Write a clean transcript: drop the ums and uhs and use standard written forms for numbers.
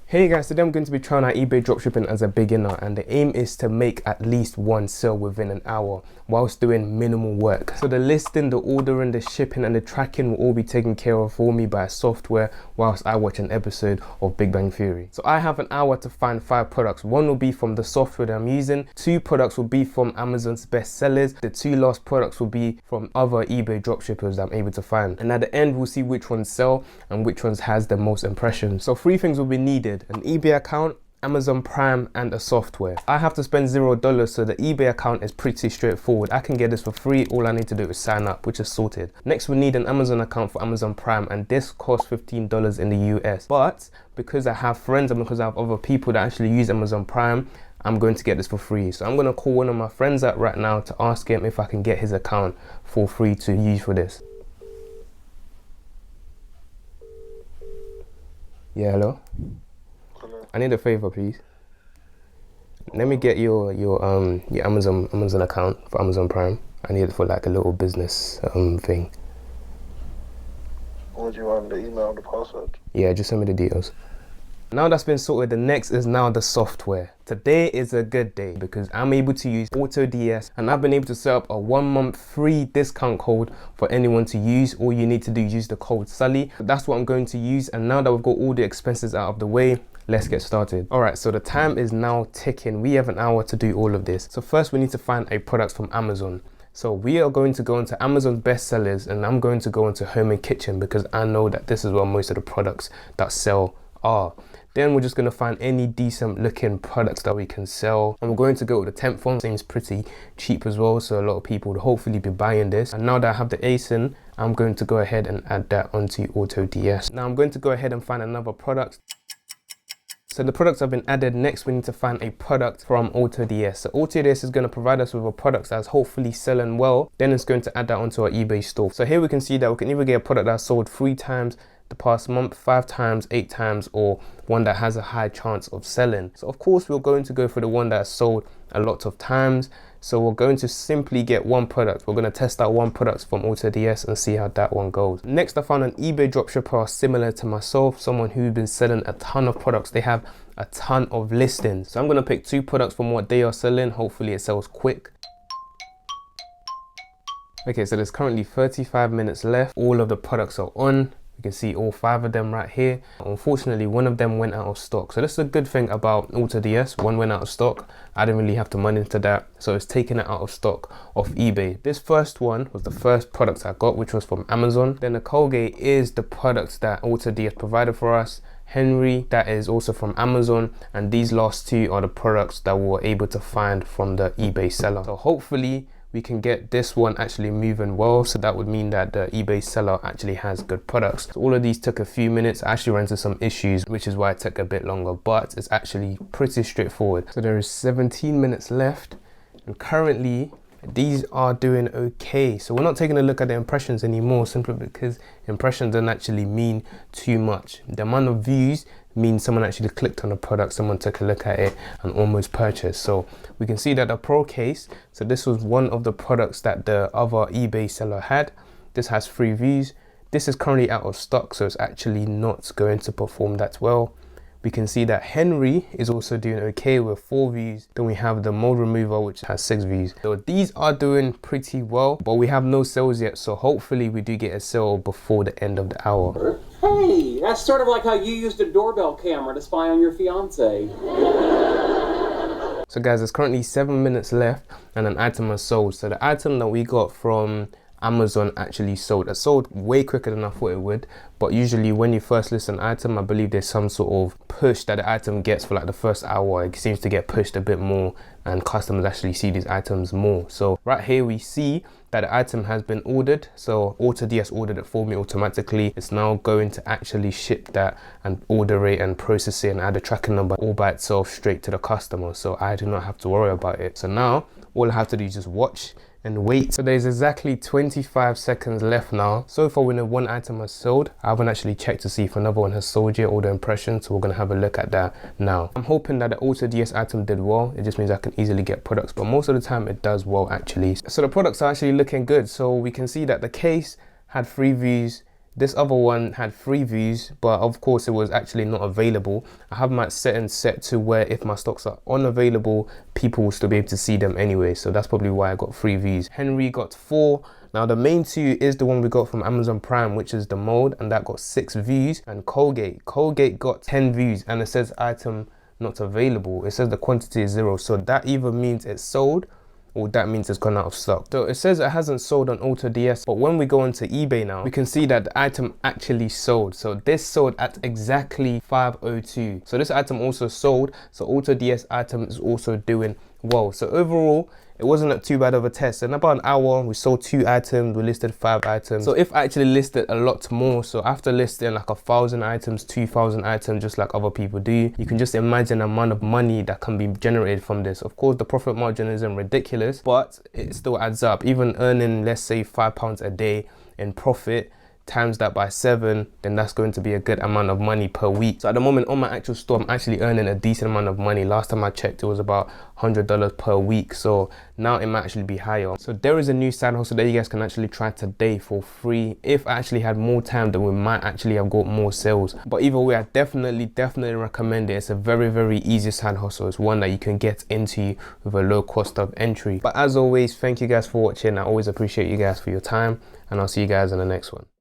Hey guys, today I'm going to be trying out eBay dropshipping as a beginner, and the aim is to make at least one sale within an hour whilst doing minimal work. So the listing, the ordering, the shipping and the tracking will all be taken care of for me by software whilst I watch an episode of Big Bang Theory. So I have an hour to find 5 products. 1 will be from the software that I'm using, 2 products will be from Amazon's best sellers, the 2 last products will be from other eBay dropshippers that I'm able to find. And at the end we'll see which ones sell and which ones has the most impressions. So 3 things will be needed: an eBay account, Amazon Prime and a software. I have to spend $0, so the eBay account is pretty straightforward. I can get this for free. All I need to do is sign up, which is sorted. Next we need an Amazon account for Amazon Prime, and this costs $15 in the US. But because I have friends and because I have other people that actually use Amazon Prime, I'm going to get this for free. So I'm going to call one of my friends up right now to ask him if I can get his account for free to use for this. Yeah, hello? I need a favor, please. Let me get your Amazon account for Amazon Prime. I need it for like a little business thing. What do you want, the email, the password? Yeah, just send me the details. Now that's been sorted, the next is now the software. Today is a good day because I'm able to use AutoDS, and I've been able to set up a 1-month free discount code for anyone to use. All you need to do is use the code Sully. That's what I'm going to use, and now that we've got all the expenses out of the way, let's get started. All right, so the time is now ticking. We have an hour to do all of this. So first we need to find a product from Amazon. So we are going to go into Amazon's best sellers, and I'm going to go into home and kitchen because I know that this is where most of the products that sell are. Then we're just going to find any decent looking products that we can sell, and we're going to go with the temp font. Seems pretty cheap as well, so a lot of people will hopefully be buying this. And now that I have the ASIN, I'm going to go ahead and add that onto AutoDS. Now I'm going to go ahead and find another product. So the products have been added. Next we need to find a product from AutoDS. So AutoDS is going to provide us with a product that's hopefully selling well. Then it's going to add that onto our eBay store. So here we can see that we can either get a product that's sold 3 times the past month, 5 times, 8 times, or one that has a high chance of selling. So of course we're going to go for the one that's sold a lot of times. So we're going to simply get one product. We're going to test out one product from AutoDS and see how that one goes. Next I found an eBay dropshipper similar to myself, someone who's been selling a ton of products. They have a ton of listings. So I'm going to pick 2 products from what they are selling. Hopefully it sells quick. Okay, so there's currently 35 minutes left. All of the products are on. You can see all 5 of them right here. Unfortunately, one of them went out of stock. So that's a good thing about AutoDS. One went out of stock. I didn't really have to monitor that. So it's taking it out of stock off eBay. This first one was the first product I got, which was from Amazon. Then the Colgate is the product that AutoDS provided for us. Henry, that is also from Amazon. And these last 2 are the products that we were able to find from the eBay seller. So hopefully we can get this one actually moving well, so that would mean that the eBay seller actually has good products. So all of these took a few minutes. I actually ran into some issues, which is why it took a bit longer, but it's actually pretty straightforward. So there is 17 minutes left, and currently these are doing okay. So we're not taking a look at the impressions anymore, simply because impressions don't actually mean too much. The amount of views means someone actually clicked on the product, someone took a look at it and almost purchased. So we can see that the Pro case, so this was one of the products that the other eBay seller had. This has 3 views. This is currently out of stock, so it's actually not going to perform that well. We can see that Henry is also doing okay with 4 views. Then we have the mold remover, which has 6 views. So these are doing pretty well, but we have no sales yet. So hopefully we do get a sale before the end of the hour. Hey, that's sort of like how you used a doorbell camera to spy on your fiance. So guys, there's currently 7 minutes left and an item has sold. So the item that we got from Amazon actually sold. It sold way quicker than I thought it would, but usually when you first list an item, I believe there's some sort of push that the item gets for like the first hour. It seems to get pushed a bit more and customers actually see these items more. So right here we see that the item has been ordered. So AutoDS ordered it for me automatically. It's now going to actually ship that and order it and process it and add a tracking number all by itself straight to the customer. So I do not have to worry about it. So now all I have to do is just watch and wait. So there's exactly 25 seconds left now. So far we know one item has sold. I haven't actually checked to see if another one has sold yet or the impression, so we're going to have a look at that now. I'm hoping that the AutoDS item did well. It just means I can easily get products, but most of the time it does well actually. So the products are actually looking good. So we can see that the case had 3 views, This other one had 3 views, but of course it was actually not available. I have my settings set to where if my stocks are unavailable, people will still be able to see them anyway. So that's probably why I got 3 views. Henry got 4. Now the main 2 is the one we got from Amazon Prime, which is the mold, and that got 6 views. And Colgate got 10 views, and it says item not available. It says the quantity is 0, so that either means it's sold or that means it's gone out of stock. So it says it hasn't sold on AutoDS, but when we go onto eBay now, we can see that the item actually sold. So this sold at exactly 502. So this item also sold. So AutoDS item is also doing well. So overall, it wasn't too bad of a test. In about an hour, we sold 2 items, we listed 5 items. So if I actually listed a lot more, so after listing like 1,000 items, 2,000 items, just like other people do, you can just imagine the amount of money that can be generated from this. Of course, the profit margin isn't ridiculous, but it still adds up. Even earning, let's say £5 a day in profit, times that by 7, then that's going to be a good amount of money per week. So at the moment on my actual store, I'm actually earning a decent amount of money. Last time I checked, it was about $100 per week. So now it might actually be higher. So there is a new side hustle that you guys can actually try today for free. If I actually had more time, then we might actually have got more sales. But either way, I definitely recommend it. It's a very easy side hustle. It's one that you can get into with a low cost of entry. But as always, thank you guys for watching. I always appreciate you guys for your time, and I'll see you guys in the next one.